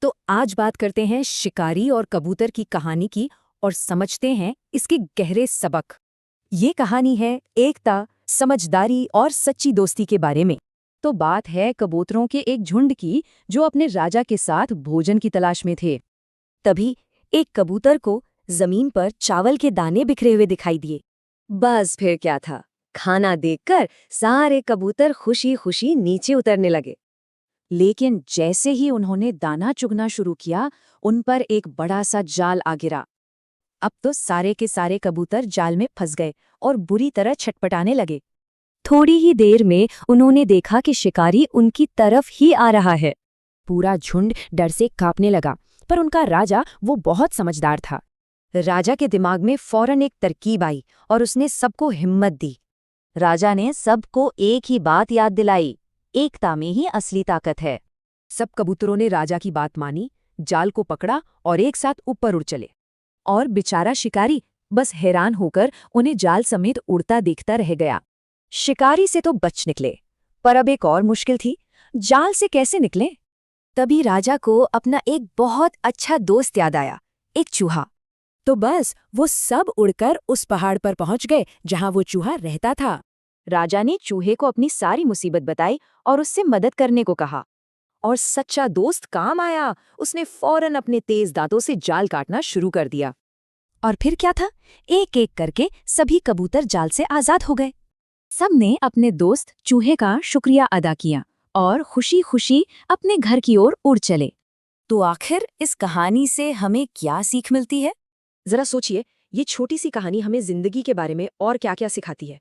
तो आज बात करते हैं शिकारी और कबूतर की कहानी की और समझते हैं इसके गहरे सबक। ये कहानी है एकता, समझदारी और सच्ची दोस्ती के बारे में। तो बात है कबूतरों के एक झुंड की जो अपने राजा के साथ भोजन की तलाश में थे। तभी एक कबूतर को जमीन पर चावल के दाने बिखरे हुए दिखाई दिए। बस फिर क्या था, खाना देखकर सारे कबूतर खुशी खुशी नीचे उतरने लगे। लेकिन जैसे ही उन्होंने दाना चुगना शुरू किया, उन पर एक बड़ा सा जाल आ गिरा। अब तो सारे के सारे कबूतर जाल में फंस गए और बुरी तरह छटपटाने लगे। थोड़ी ही देर में उन्होंने देखा कि शिकारी उनकी तरफ ही आ रहा है। पूरा झुंड डर से कांपने लगा, पर उनका राजा वो बहुत समझदार था। राजा के दिमाग में फौरन एक तरकीब आई और उसने सबको हिम्मत दी। राजा ने सबको एक ही बात याद दिलाई, एकता में ही असली ताकत है। सब कबूतरों ने राजा की बात मानी, जाल को पकड़ा और एक साथ ऊपर उड़ चले। और बेचारा शिकारी बस हैरान होकर उन्हें जाल समेत उड़ता देखता रह गया। शिकारी से तो बच निकले, पर अब एक और मुश्किल थी, जाल से कैसे निकले? तभी राजा को अपना एक बहुत अच्छा दोस्त याद आया, एक चूहा। तो बस वो सब उड़कर उस पहाड़ पर पहुंच गए जहां वो चूहा रहता था। राजा ने चूहे को अपनी सारी मुसीबत बताई और उससे मदद करने को कहा। और सच्चा दोस्त काम आया, उसने फौरन अपने तेज दांतों से जाल काटना शुरू कर दिया। और फिर क्या था, एक एक करके सभी कबूतर जाल से आजाद हो गए। सबने अपने दोस्त चूहे का शुक्रिया अदा किया और खुशी खुशी अपने घर की ओर उड़ चले। तो आखिर इस कहानी से हमें क्या सीख मिलती है? जरा सोचिए, ये छोटी सी कहानी हमें जिंदगी के बारे में और क्या क्या सिखाती है।